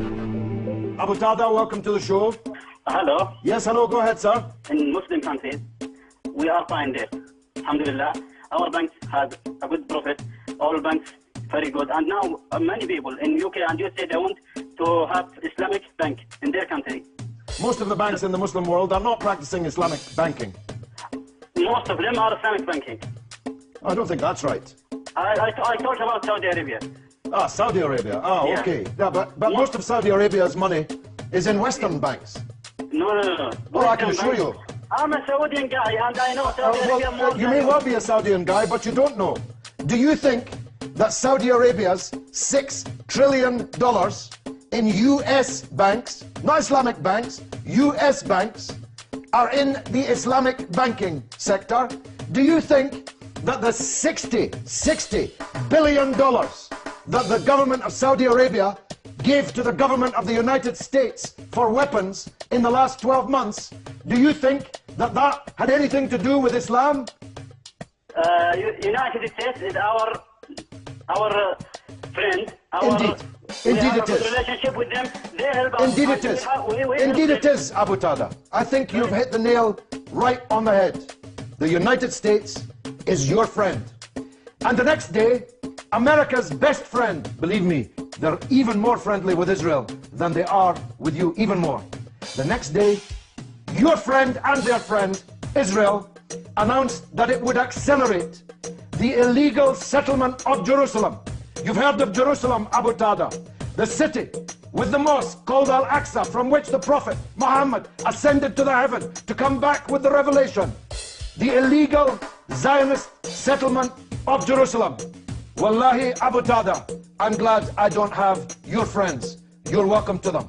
Abu Tada, welcome to the show. Hello. Yes, hello, go ahead, sir. In Muslim countries, we are fine there. Alhamdulillah. Our banks has a good profit. All banks very good. And now many people in UK and USA, they want to have Islamic bank in their country. Most of the banks in the Muslim world are not practicing Islamic banking. Most of them are Islamic banking. I don't think that's right. I talked about Saudi Arabia. Ah, Saudi Arabia. Ah, Yeah. okay. Yeah, but most of Saudi Arabia's money is in Western banks. No. Oh, I can assure you. I'm a Saudian guy and I know Saudi Arabia more You than may well be a Saudian guy, but you don't know. Do you think that Saudi Arabia's $6 trillion in US banks, not Islamic banks, US banks, are in the Islamic banking sector? Do you think that the $60 billion that the government of Saudi Arabia gave to the government of the United States for weapons in the last 12 months, do you think that that had anything to do with Islam? United States is our friend. Indeed it is. Relationship with them. They help us. Indeed it is. Indeed it is, Abu Tada. I think you've hit the nail right on the head. The United States is your friend. And the next day, America's best friend, believe me, they're even more friendly with Israel than they are with you, even more. The next day, your friend and their friend, Israel, announced that it would accelerate the illegal settlement of Jerusalem. You've heard of Jerusalem, Abu Tada, the city with the mosque called Al-Aqsa, from which the Prophet Muhammad ascended to the heaven to come back with the revelation. The illegal Zionist settlement of Jerusalem. Wallahi, Abu Tada, I'm glad I don't have your friends. You're welcome to them.